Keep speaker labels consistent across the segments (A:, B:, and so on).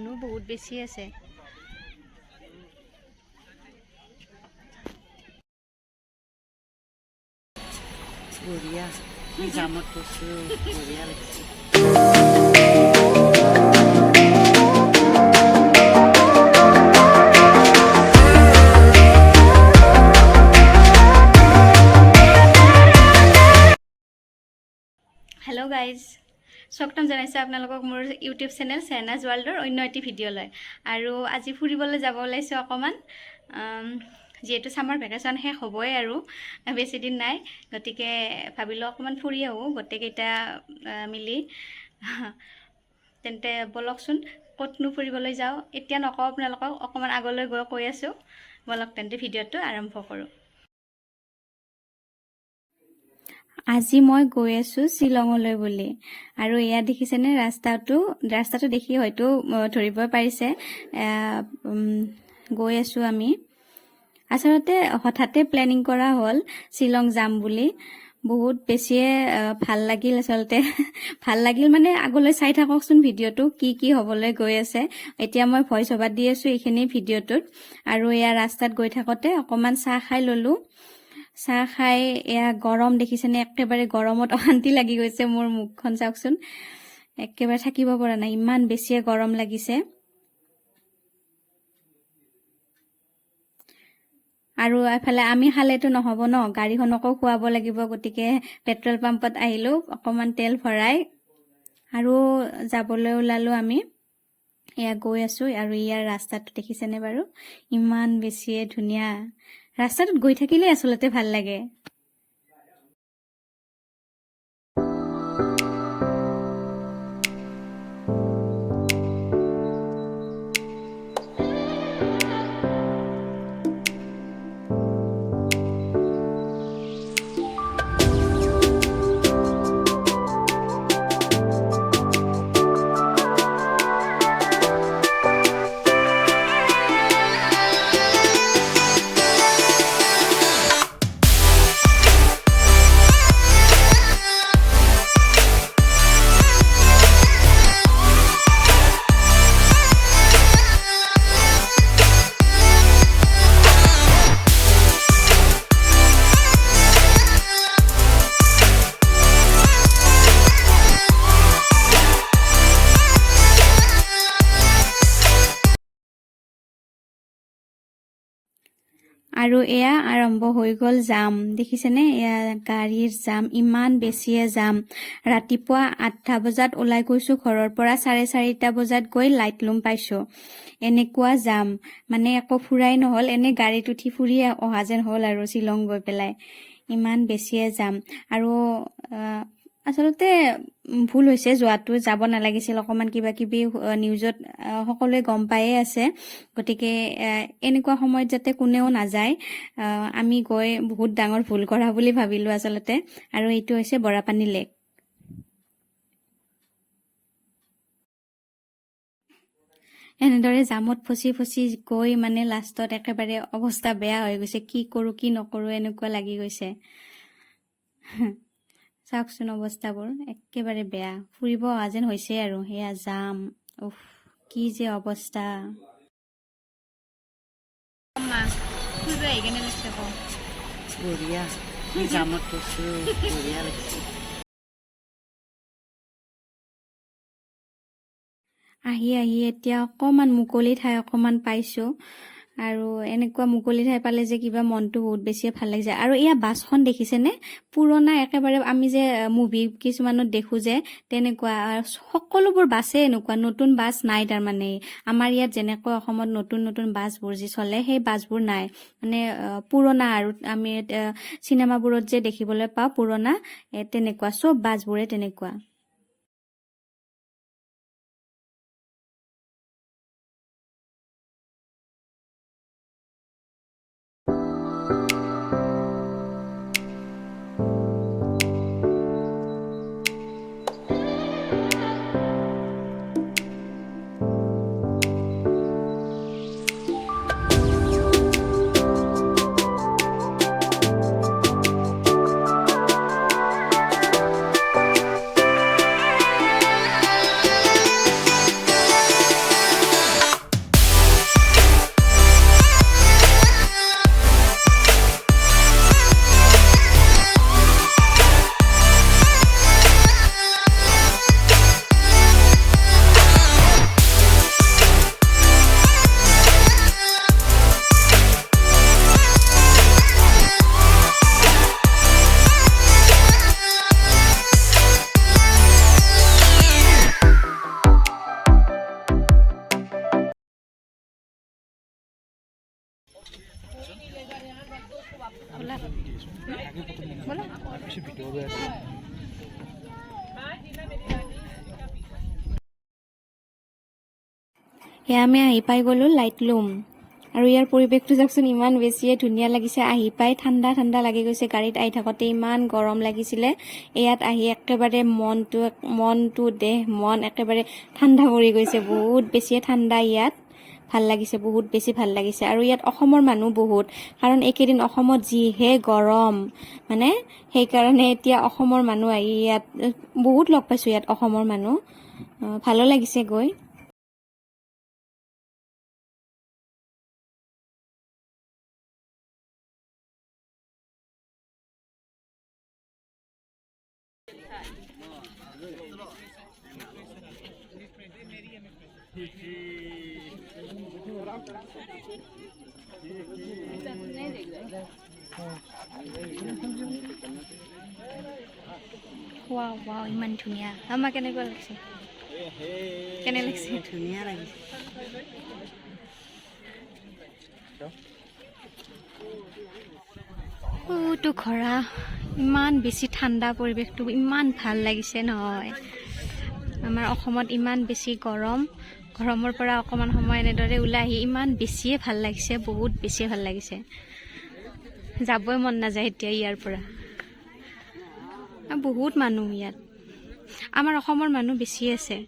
A: মানুহ বহুত বেছি আছে।
B: বঢ়িয়া কি জামত কৈছো বঢ়িয়া লাগিছে।
A: হেল্ল' গাইজ, স্বাগতম জনাইছোঁ আপোনালোকক মোৰ ইউটিউব চেনেল চেহনাজ ৱৰ্ল্ডৰ অন্য এটি ভিডিঅ'লৈ। আৰু আজি ফুৰিবলৈ যাব ওলাইছোঁ অকণমান, যিহেতু ছামাৰ ভেকেশ্যন শেষ হ'বই আৰু বেছি দিন নাই, গতিকে ভাবিলোঁ অকণমান ফুৰি আহোঁ গোটেইকেইটা মিলি। তেন্তে ব'লকচোন ক'তনো ফুৰিবলৈ যাওঁ এতিয়া নকওঁ আপোনালোকক, অকণমান আগলৈ গৈ কৈ আছোঁ। ব'লক তেন্তে ভিডিঅ'টো আৰম্ভ কৰোঁ। আজি মই গৈ আছোঁ শ্বিলঙলৈ বুলি। আৰু এয়া দেখিছেনে ৰাস্তাটো দেখি হয়তো ধৰিব পাৰিছে, গৈ আছোঁ আমি। আচলতে হঠাতে প্লেনিং কৰা হ'ল শ্বিলং যাম বুলি। বহুত বেছিয়ে ভাল লাগিল আচলতে। ভাল লাগিল মানে আগলৈ চাই থাককচোন ভিডিঅ'টো কি হ'বলৈ গৈ আছে। এতিয়া মই ভইচ অভাৰ দি আছোঁ এইখিনি ভিডিঅ'টোত। আৰু এয়া ৰাস্তাত গৈ থাকোঁতে অকণমান চাহ খাই ল'লোঁ। চাহ খাই এয়া গৰম দেখিছেনে, একেবাৰে গৰমত অশান্তি লাগি গৈছে। মোৰ মুখখন চাওকচোন, একেবাৰে থাকিব পৰা নাই, ইমান বেছিয়ে গৰম লাগিছে। আৰু এফালে আমি খালেতো নহ'ব ন, গাড়ীখনকো খুৱাব লাগিব। গতিকে পেট্ৰল পাম্পত আহিলোঁ অকণমান তেল ভৰাই আৰু যাবলৈ ওলালোঁ আমি। এয়া গৈ আছোঁ আৰু ইয়াৰ ৰাস্তাটো দেখিছেনে বাৰু, ইমান বেছিয়ে ধুনীয়া। ৰাস্তাটোত গৈ থাকিলে আচলতে ভাল লাগে। আৰু এয়া আৰম্ভ হৈ গ'ল জাম, দেখিছেনে? এয়া গাড়ীৰ জাম, ইমান বেছিয়ে জাম। ৰাতিপুৱা 8টা বজাত ওলাই গৈছোঁ ঘৰৰ পৰা, 4:30 বজাত গৈ লাইটলুম পাইছোঁ। এনেকুৱা জাম, মানে একো ফুৰাই নহ'ল, এনে গাড়ীত উঠি ফুৰি অহা যেন হ'ল আৰু শ্বিলং গৈ পেলাই। ইমান বেছিয়ে জাম। আৰু আচলতে ভুল হৈছে, যাব নালাগিছিল। অকণমান কিবা কিবি নিউজত সকলোৱে গম পায়ে আছে। গতিকে এনেকুৱা সময়ত যাতে কোনেও নাযায়, আমি গৈ বহুত ডাঙৰ ভুল কৰা বুলি ভাবিলোঁ আচলতে। আৰু এইটো হৈছে বৰাপানী লেক। এনেদৰে জামত ফচি গৈ মানে লাষ্টত একেবাৰে অৱস্থা বেয়া হৈ গৈছে। কি কৰোঁ কি নকৰোঁ এনেকুৱা লাগি গৈছে। চাওকচোন অৱস্থাবোৰ, একেবাৰে বেয়া। ফুৰিব অহা যেন হৈছে আৰু, সেয়া জাম, উফ কি যে অৱস্থা। ফুৰিব আহি কেনে লাগিছে কওঁ?
B: বঢ়িয়া কি জামত কৈছো বঢ়িয়া লাগিছে।
A: আহি এতিয়া অকণমান মুকলি ঠাই অকণমান পাইছোঁ। আৰু এনেকুৱা মুকলি ঠাই পালে যে কিবা মনটো বহুত বেছিয়ে ভাল লাগি যায়। আৰু এয়া বাছখন দেখিছেনে, পুৰণা একেবাৰে, আমি যে মুভি কিছুমানত দেখোঁ যে তেনেকুৱা। সকলোবোৰ বাছে এনেকুৱা, নতুন বাছ নাই তাৰমানে। আমাৰ ইয়াত যেনেকৈ অসমত নতুন বাছবোৰ যি চলে, সেই বাছবোৰ নাই, মানে পুৰণা। আৰু আমি চিনেমাবোৰত যে দেখিবলৈ পাওঁ পুৰণা, তেনেকুৱা চব বাছবোৰে তেনেকুৱা। বলো সেয়া আমি আহি পাই গ'লো লাইটলুম আৰু ইয়াৰ পৰিৱেশটো চাওকচোন ইমান বেছিয়ে ধুনীয়া লাগিছে আহি পাই ঠাণ্ডা ঠাণ্ডা লাগি গৈছে গাড়ীত আহি থাকোঁতে ইমান গৰম লাগিছিলে ইয়াত আহি একেবাৰে মনটো দেহ মন একেবাৰে ঠাণ্ডা পৰি গৈছে বহুত বেছিয়ে ঠাণ্ডা ইয়াত ভাল লাগিছে বহুত বেছি ভাল লাগিছে আৰু ইয়াত অসমৰ মানুহ বহুত কাৰণ এইকেইদিন অসমত যিহে গৰম মানে সেইকাৰণে এতিয়া অসমৰ মানুহ আহি ইয়াত বহুত লগ পাইছোঁ ইয়াত অসমৰ মানুহ ভালো লাগিছে গৈ ৱাও ৱাও ইমান ধুনীয়া আমাৰ কেনেকুৱা লাগিছে কেনে লাগিছে
B: ধুনীয়া লাগিছে
A: তো ঘৰা ইমান বেছি ঠাণ্ডা পৰিৱেশটো ইমান ভাল লাগিছে নহয় আমাৰ অসমত ইমান বেছি গৰমৰ পৰা অকমান সময় এনেদৰে ওলাই আহি ইমান বেছিয়ে ভাল লাগিছে বহুত বেছিয়ে ভাল লাগিছে যাবই মন নাযায় এতিয়া ইয়াৰ পৰা বহুত মানুহ ইয়াত আমাৰ অসমৰ মানুহ বেছি আছে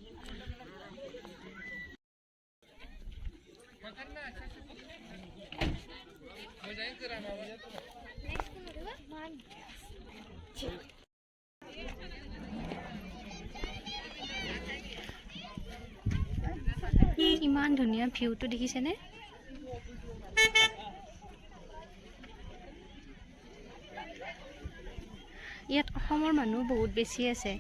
A: ইমান ধুনীয়া ভিউটো দেখিছেনে ইয়াত অসমৰ মানুহ বহুত বেছি আছে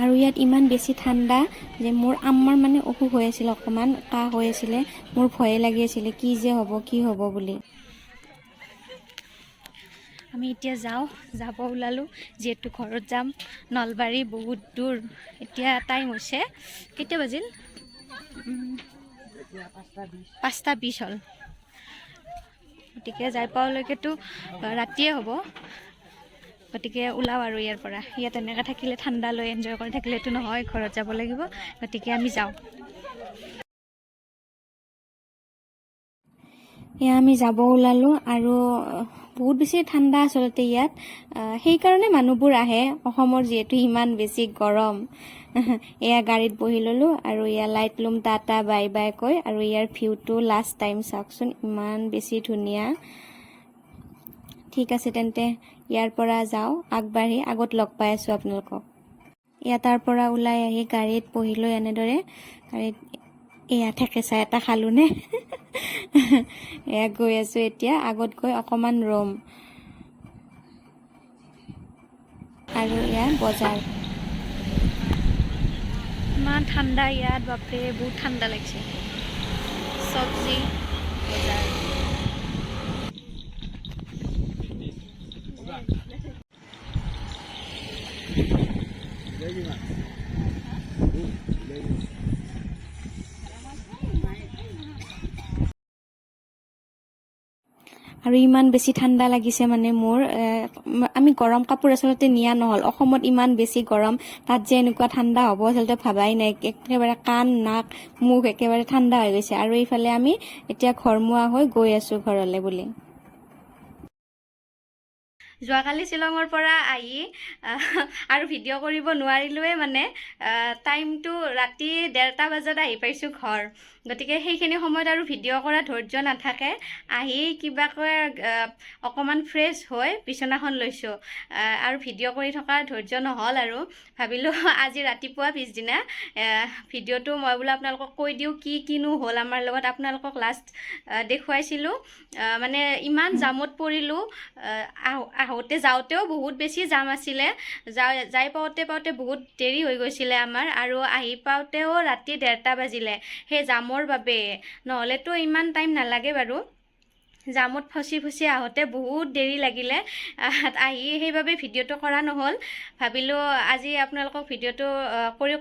A: আৰু ইয়াত ইমান বেছি ঠাণ্ডা যে মোৰ আম্মাৰ মানে অসুখ হৈ আছিল অকমান কাহ হৈ আছিলে মোৰ ভয়ে লাগি আছিলে কি যে হ'ব কি হ'ব বুলি আমি এতিয়া যাব ওলালো যেহেতু ঘৰত যাম নলবাৰী বহুত দূৰ এতিয়া টাইম হৈছে কেতিয়া বাজিল 5:20 হ'ল গতিকে যাই পাওঁলৈকেতো ৰাতিয়ে হ'ব গতিকে ওলাও আৰু ইয়াৰ পৰা ইয়াত এনেকৈ থাকিলে ঠাণ্ডা লৈ এনজয় কৰি থাকিলেতো নহয় ঘৰত যাব লাগিব গতিকে আমি যাওঁ এয়া আমি যাব ওলালো আৰু বহুত বেছি ঠাণ্ডা আচলতে ইয়াত সেইকাৰণে মানুহবোৰ আহে অসমৰ যিহেতু ইমান বেছি গৰম এয়া গাড়ীত বহি ল'লো আৰু এয়া লাইটলুম টাটা বাই বাই কৈ আৰু ইয়াৰ ভিউটো লাষ্ট টাইম চাওকচোন ইমান বেছি ধুনীয়া ঠিক আছে তেন্তে ইয়াৰ পৰা যাওঁ আগবাঢ়ি আগত লগ পাই আছোঁ আপোনালোকক এয়া তাৰ পৰা ওলাই আহি গাড়ীত বহি লৈ এনেদৰে গাড়ীত এয়া ঠেকেচা এটা খালোনে এয়া গৈ আছোঁ এতিয়া আগত গৈ অকণমান ৰ'ম আৰু এয়া বজাৰ ইমান ঠাণ্ডা ইয়াত বাপৰে বহুত ঠাণ্ডা লাগিছে চব্জি বজাৰ আৰু ইমান বেছি ঠাণ্ডা লাগিছে মানে মোৰ আমি গৰম কাপোৰ আচলতে নিয়া নহ'ল অসমত ইমান বেছি গৰম তাত যে এনেকুৱা ঠাণ্ডা হ'ব আচলতে ভাবাই নাই একেবাৰে কাণ নাক মুখ একেবাৰে ঠাণ্ডা হৈ গৈছে আৰু এইফালে আমি এতিয়া ঘৰমুৱা হৈ গৈ আছোঁ ঘৰলৈ বুলি যোৱাকালি শ্বিলঙৰ পৰা আহি আৰু ভিডিঅ' কৰিব নোৱাৰিলোৱে মানে টাইমটো ৰাতি 1:30 বজাত আহি পাইছোঁ ঘৰ গতিকে সেইখিনি সময়ত আৰু ভিডিঅ' কৰা ধৈৰ্য নাথাকে আহি কিবাকৈ অকণমান ফ্ৰেছ হৈ বিচনাখন লৈছোঁ আৰু ভিডিঅ' কৰি থকাৰ ধৈৰ্য নহ'ল আৰু ভাবিলোঁ আজি ৰাতিপুৱা পিছদিনা ভিডিঅ'টো মই বোলো আপোনালোকক কৈ দিওঁ কিনো হ'ল আমাৰ লগত আপোনালোকক লাষ্ট দেখুৱাইছিলোঁ মানে ইমান জামত পৰিলোঁ আহোঁতে যাওঁতেও বহুত বেছি জাম আছিলে যাই পাওঁতে বহুত দেৰি হৈ গৈছিলে আমাৰ আৰু আহি পাওঁতেও ৰাতি 1:30 বাজিলে সেই জামৰ বাবে নহ'লেতো ইমান টাইম নালাগে বাৰু জামত ফচি আহোঁতে বহুত দেৰি লাগিলে আহি সেইবাবে ভিডিঅ'টো কৰা নহ'ল ভাবিলোঁ আজি আপোনালোকক ভিডিঅ'টো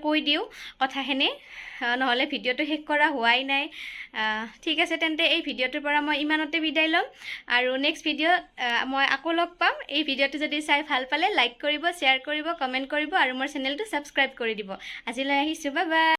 A: কৈ দিওঁ কথাখিনি নহ'লে ভিডিঅ'টো শেষ কৰা হোৱাই নাই ঠিক আছে তেন্তে এই ভিডিঅ'টোৰ পৰা মই ইমানতে বিদায় ল'ম আৰু নেক্সট ভিডিঅ'ত মই আকৌ লগ পাম এই ভিডিঅ'টো যদি চাই ভাল পালে লাইক কৰিব শ্বেয়াৰ কৰিব কমেণ্ট কৰিব আৰু মোৰ চেনেলটো ছাবস্ক্ৰাইব কৰি দিব আজিলৈ আহিছোঁ বাই বাই